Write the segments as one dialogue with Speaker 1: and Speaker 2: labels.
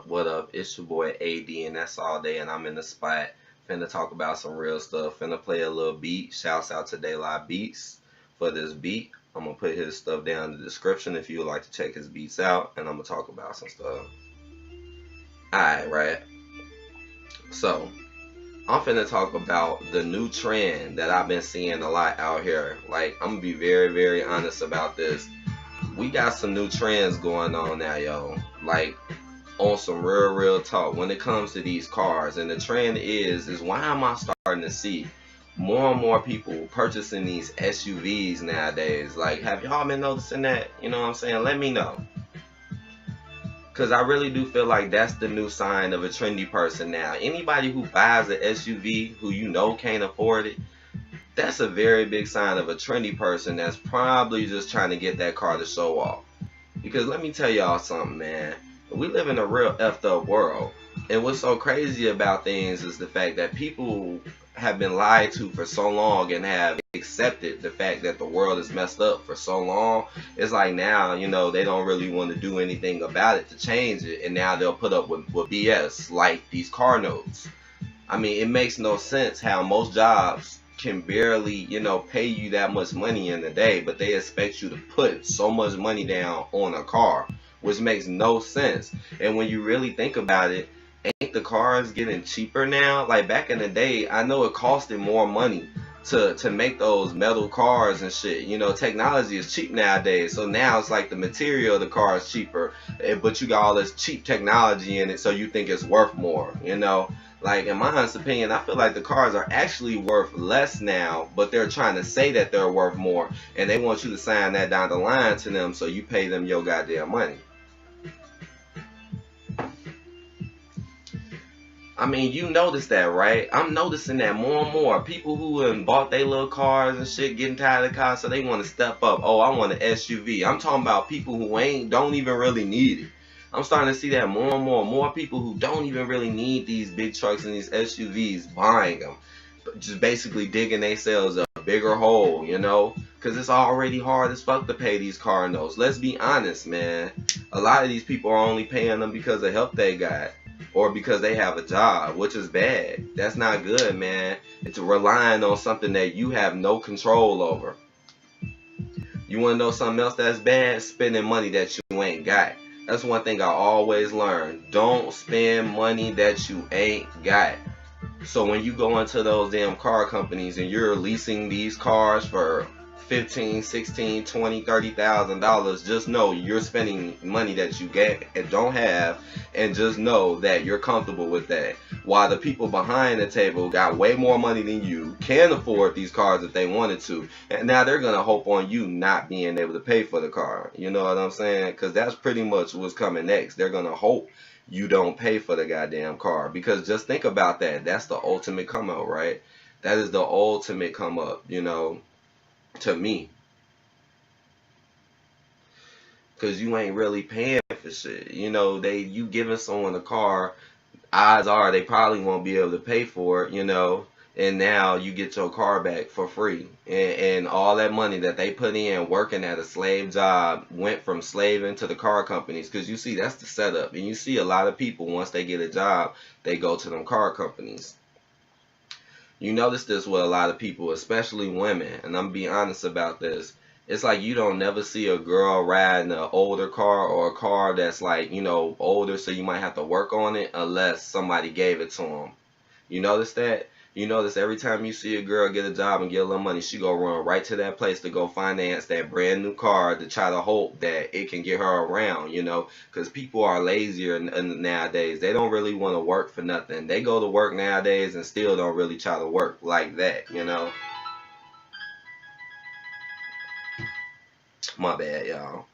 Speaker 1: What up? It's your boy AD, and that's all day, and I'm in the spot. Finna talk about some real stuff. Finna play a little beat. Shouts out to Daylight Beats for this beat. I'm gonna put his stuff down in the description if you would like to check his beats out, and I'm gonna talk about some stuff. Alright, right. So, I'm finna talk about the new trend that I've been seeing a lot out here. Like, I'm gonna be very, very honest about this. We got some new trends going on now, yo. Like, on some real talk when it comes to these cars, and the trend is why am I starting to see more and more people purchasing these SUVs nowadays? Like, have y'all been noticing that? You know what I'm saying? Let me know, because I really do feel like that's the new sign of a trendy person now. Anybody who buys an SUV who you know can't afford it, that's a very big sign of a trendy person that's probably just trying to get that car to show off. Because let me tell y'all something, man. We live in a real effed up world. And what's so crazy about things is the fact that people have been lied to for so long and have accepted the fact that the world is messed up for so long. It's like now, you know, they don't really want to do anything about it to change it. And now they'll put up with BS like these car notes. I mean, it makes no sense how most jobs can barely, you know, pay you that much money in a day, but they expect you to put so much money down on a car, which makes no sense. And when you really think about it, ain't the cars getting cheaper now? Like back in the day, I know it costed more money to make those metal cars and shit. You know, technology is cheap nowadays, so now it's like the material of the car is cheaper, but you got all this cheap technology in it, so you think it's worth more, you know? Like, in my honest opinion, I feel like the cars are actually worth less now, but they're trying to say that they're worth more, and they want you to sign that down the line to them so you pay them your goddamn money. I mean, you notice that, right? I'm noticing that more and more. People who have bought their little cars and shit, getting tired of cars, so they want to step up. Oh, I want an SUV. I'm talking about people who don't even really need it. I'm starting to see that more and more people who don't even really need these big trucks and these SUVs buying them, but just basically digging themselves a bigger hole, you know, because it's already hard as fuck to pay these car notes. Let's be honest, man. A lot of these people are only paying them because of help they got or because they have a job, which is bad. That's not good, man. It's relying on something that you have no control over. You want to know something else that's bad? Spending money that you ain't got. That's one thing I always learn. Don't spend money that you ain't got. So when you go into those damn car companies and you're leasing these cars for $15, $16, $20, $30,000, just know you're spending money that you get and don't have, and just know that you're comfortable with that. While the people behind the table got way more money than you, can afford these cars if they wanted to, and now they're gonna hope on you not being able to pay for the car. You know what I'm saying? Because that's pretty much what's coming next. They're gonna hope you don't pay for the goddamn car. Because just think about that. That's the ultimate come up, right? That is the ultimate come up, you know, to me. Because you ain't really paying for shit. You know, you giving someone a car, odds are they probably won't be able to pay for it, you know, and now you get your car back for free. And all that money that they put in working at a slave job went from slaving to the car companies. Because you see, that's the setup. And you see a lot of people, once they get a job, they go to them car companies. You notice this with a lot of people, especially women, and I'm being honest about this. It's like you don't never see a girl riding an older car or a car that's like, you know, older, so you might have to work on it unless somebody gave it to them. You notice that? You notice every time you see a girl get a job and get a little money, she go run right to that place to go finance that brand new car to try to hope that it can get her around, you know, because people are lazier nowadays. They don't really want to work for nothing. They go to work nowadays and still don't really try to work like that, you know. My bad, y'all.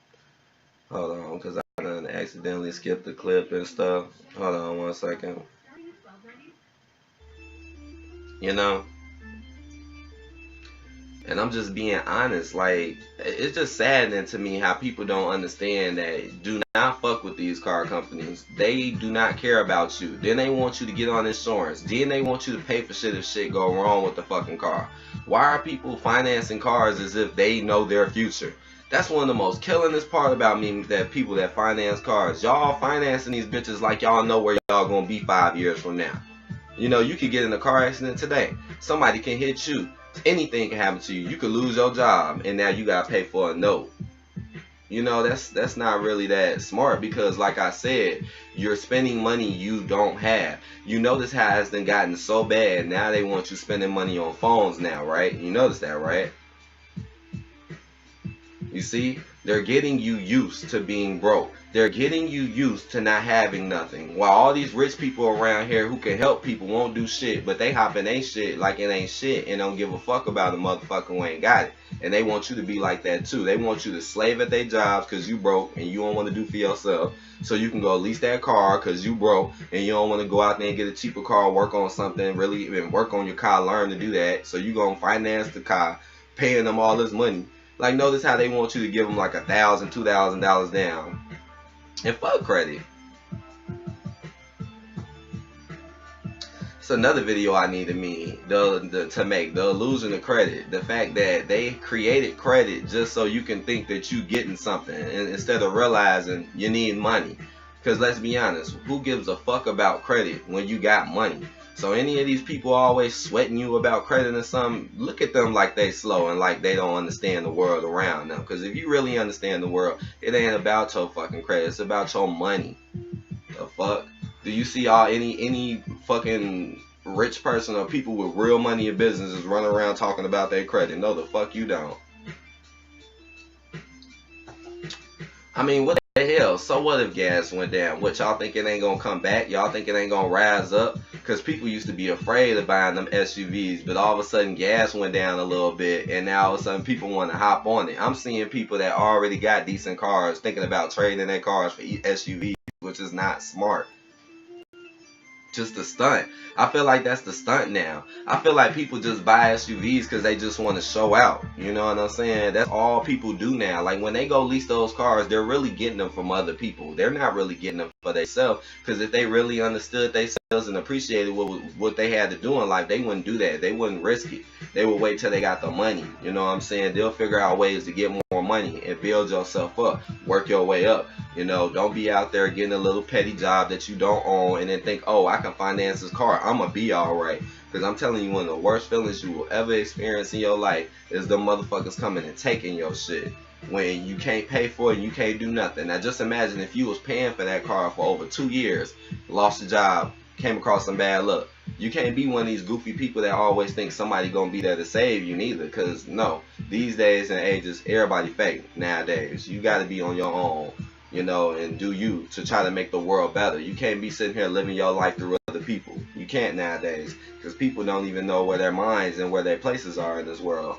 Speaker 1: Hold on, because I done accidentally skipped the clip and stuff. Hold on 1 second. You know? And I'm just being honest, like, it's just saddening to me how people don't understand that do not fuck with these car companies. They do not care about you. Then they want you to get on insurance. Then they want you to pay for shit if shit go wrong with the fucking car. Why are people financing cars as if they know their future? That's one of the most killingest part about me, that people that finance cars. Y'all financing these bitches like y'all know where y'all gonna be 5 years from now. You know, you could get in a car accident today. Somebody can hit you. Anything can happen to you. You could lose your job, and now you gotta pay for a note. You know, that's not really that smart, because like I said, you're spending money you don't have. You notice how it's done gotten so bad. Now they want you spending money on phones now, right? You notice that, right? You see, they're getting you used to being broke. They're getting you used to not having nothing. While all these rich people around here who can help people won't do shit, but they hop in ain't shit like it ain't shit and don't give a fuck about a motherfucker who ain't got it. And they want you to be like that too. They want you to slave at their jobs because you broke and you don't want to do for yourself. So you can go lease that car because you broke and you don't want to go out there and get a cheaper car, work on something, really even work on your car, learn to do that. So you gonna finance the car, paying them all this money. Like, notice how they want you to give them like $1,000, $2,000 down. And fuck credit. It's another video I need to make. The illusion of credit. The fact that they created credit just so you can think that you getting something, and instead of realizing you need money. Because let's be honest, who gives a fuck about credit when you got money? So any of these people always sweating you about credit or something, look at them like they slow and like they don't understand the world around them. Because if you really understand the world, it ain't about your fucking credit. It's about your money. The fuck? Do you see any fucking rich person or people with real money in businesses running around talking about their credit? No, the fuck you don't. I mean, what the hell? So what if gas went down? What, y'all think it ain't gonna come back? Y'all think it ain't gonna rise up? Because people used to be afraid of buying them SUVs, but all of a sudden gas went down a little bit, and now all of a sudden people want to hop on it. I'm seeing people that already got decent cars thinking about trading their cars for SUVs, which is not smart. Just a stunt. I feel like that's the stunt now. I feel like people just buy SUVs because they just want to show out. You know what I'm saying? That's all people do now. Like when they go lease those cars, they're really getting them from other people. They're not really getting them for themselves. Because if they really understood themselves and appreciated what they had to do in life, they wouldn't do that. They wouldn't risk it. They would wait till they got the money. You know what I'm saying? They'll figure out ways to get more money and build yourself up. Work your way up. You know, don't be out there getting a little petty job that you don't own and then think, oh, I can finance this car. I'm going to be all right. Because I'm telling you, one of the worst feelings you will ever experience in your life is the motherfuckers coming and taking your shit when you can't pay for it and you can't do nothing. Now, just imagine if you was paying for that car for over 2 years, lost your job, came across some bad luck. You can't be one of these goofy people that always think somebody gonna be there to save you neither. Because, no, these days and ages, everybody fake nowadays. You got to be on your own. You know, and do you to try to make the world better. You can't be sitting here living your life through other people. You can't nowadays, because people don't even know where their minds and where their places are in this world.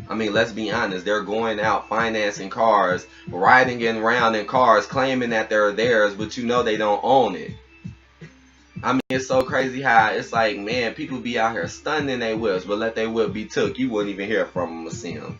Speaker 1: I mean, let's be honest. They're going out financing cars, riding around in cars, claiming that they're theirs, but you know they don't own it. I mean, it's so crazy how it's like, man, people be out here stunning their whips, but let their whip be took. You wouldn't even hear from them or see them.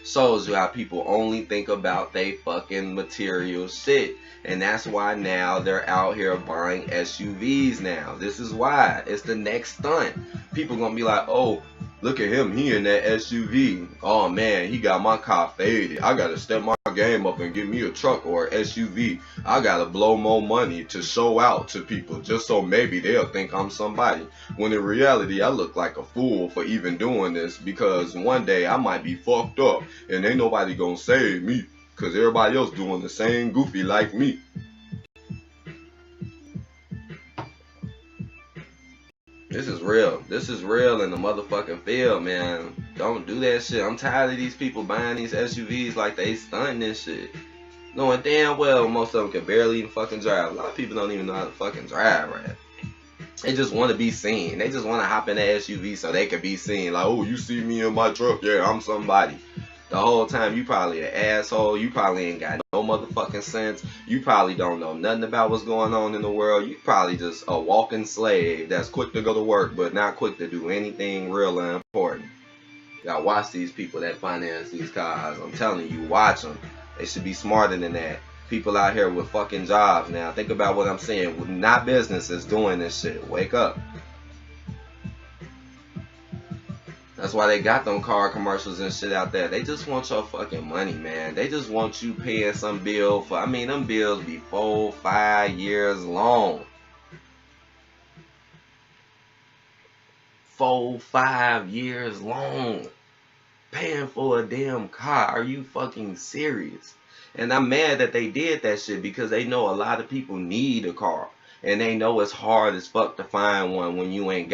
Speaker 1: Shows you how people only think about they fucking material shit. And that's why now they're out here buying SUVs now. This is why. It's the next stunt. People gonna be like, oh, look at him, he in that SUV. Oh man, he got my car faded. I gotta step my game up and get me a truck or an SUV. I gotta blow more money to show out to people just so maybe they'll think I'm somebody. When in reality, I look like a fool for even doing this, because one day I might be fucked up and ain't nobody gonna save me because everybody else doing the same goofy like me. This is real. This is real in the motherfucking field, man. Don't do that shit. I'm tired of these people buying these SUVs like they stunting this shit. Knowing damn well most of them can barely even fucking drive. A lot of people don't even know how to fucking drive, right? They just want to be seen. They just want to hop in the SUV so they can be seen. Like, oh, you see me in my truck? Yeah, I'm somebody. The whole time you probably an asshole. You probably ain't got no motherfucking sense. You probably don't know nothing about what's going on in the world. You probably just a walking slave that's quick to go to work but not quick to do anything real and important. You gotta watch these people that finance these cars. I'm telling you, watch them. They should be smarter than that. People out here with fucking jobs now. Think about what I'm saying. Not businesses doing this shit. Wake up. That's why they got them car commercials and shit out there. They just want your fucking money, man. They just want you paying some bill for, I mean, them bills be 4, 5 years long. 4, 5 years long. Paying for a damn car. Are you fucking serious? And I'm mad that they did that shit because they know a lot of people need a car. And they know it's hard as fuck to find one when you ain't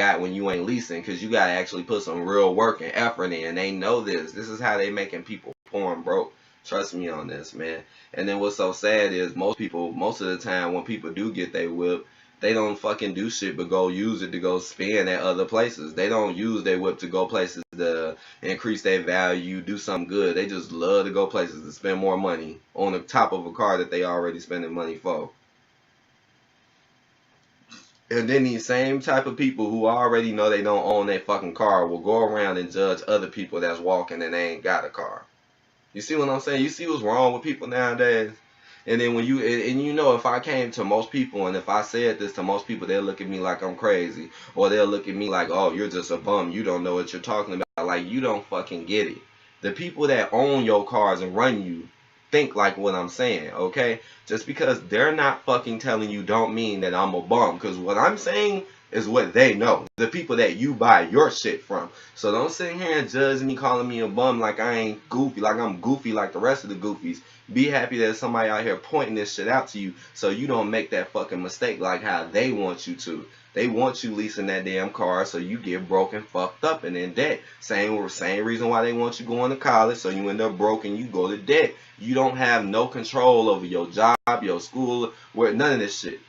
Speaker 1: leasing, because you gotta actually put some real work and effort in. They know this. This is how they making people poor and broke. Trust me on this, man. And then what's so sad is most of the time when people do get their whip, they don't fucking do shit but go use it to go spend at other places. They don't use their whip to go places to increase their value, do something good. They just love to go places to spend more money on the top of a car that they already spending money for. And then these same type of people who already know they don't own their fucking car will go around and judge other people that's walking and they ain't got a car. You see what I'm saying? You see what's wrong with people nowadays? And then when you, and you know, if I came to most people and if I said this to most people, they'll look at me like I'm crazy. Or they'll look at me like, oh, you're just a bum. You don't know what you're talking about. Like, you don't fucking get it. The people that own your cars and run you think like what I'm saying, okay? Just because they're not fucking telling you don't mean that I'm a bum. Because what I'm saying is what they know. The people that you buy your shit from. So don't sit here and judge me, calling me a bum like I ain't goofy, like I'm goofy like the rest of the goofies. Be happy that somebody out here pointing this shit out to you so you don't make that fucking mistake like how they want you to. They want you leasing that damn car so you get broke and fucked up and in debt. Same reason why they want you going to college, so you end up broke and you go to debt. You don't have no control over your job, your school, where none of this shit.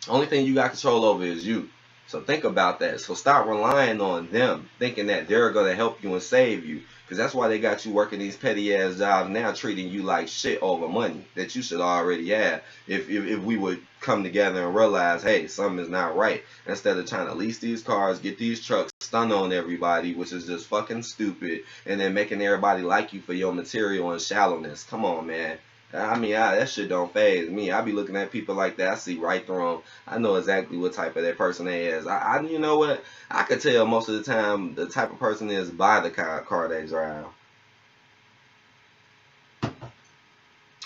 Speaker 1: Only thing you got control over is you. So think about that. So stop relying on them, thinking that they're going to help you and save you. Because that's why they got you working these petty ass jobs now, treating you like shit over money that you should already have. If we would come together and realize, hey, something is not right. Instead of trying to lease these cars, get these trucks, stun on everybody, which is just fucking stupid. And then making everybody like you for your material and shallowness. Come on, man. I mean, that shit don't faze me. I be looking at people like that. I see right through them. I know exactly what type of that person they is. You know what? I could tell most of the time the type of person is by the car they drive.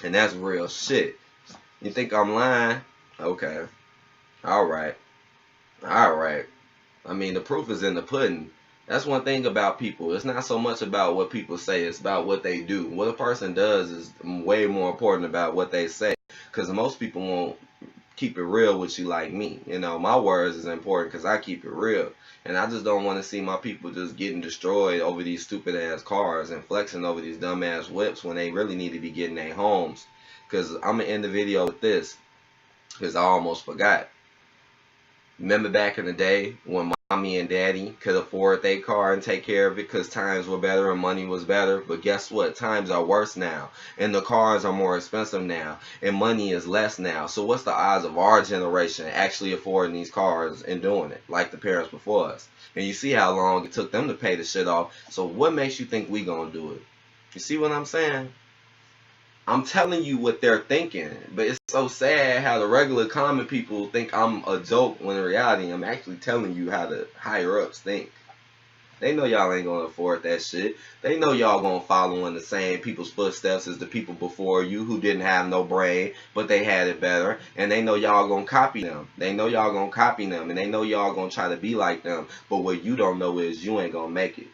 Speaker 1: And that's real shit. You think I'm lying? Okay. Alright. Alright. I mean, the proof is in the pudding. That's one thing about people. It's not so much about what people say. It's about what they do. What a person does is way more important about what they say. Because most people won't keep it real with you like me. You know, my words is important because I keep it real. And I just don't want to see my people just getting destroyed over these stupid ass cars and flexing over these dumb ass whips when they really need to be getting their homes. Because I'm going to end the video with this. Because I almost forgot. Remember back in the day when mommy and daddy could afford their car and take care of it because times were better and money was better? But guess what? Times are worse now. And the cars are more expensive now. And money is less now. So what's the odds of our generation actually affording these cars and doing it like the parents before us? And you see how long it took them to pay the shit off. So what makes you think we gonna do it? You see what I'm saying? I'm telling you what they're thinking, but it's so sad how the regular common people think I'm a joke when in reality I'm actually telling you how the higher ups think. They know y'all ain't gonna afford that shit. They know y'all gonna follow in the same people's footsteps as the people before you who didn't have no brain, but they had it better. And they know y'all gonna copy them. They know y'all gonna copy them, and they know y'all gonna try to be like them. But what you don't know is you ain't gonna make it.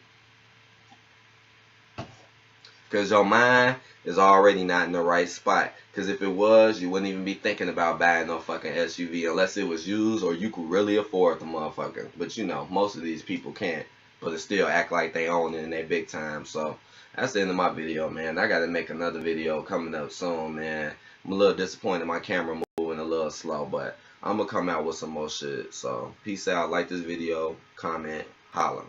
Speaker 1: Because your mind is already not in the right spot. Because if it was, you wouldn't even be thinking about buying no fucking SUV unless it was used or you could really afford the motherfucker. But you know, most of these people can't. But it still act like they own it and they big time. So that's the end of my video, man. I got to make another video coming up soon, man. I'm a little disappointed my camera moving a little slow. But I'm going to come out with some more shit. So peace out. Like this video. Comment. Holla.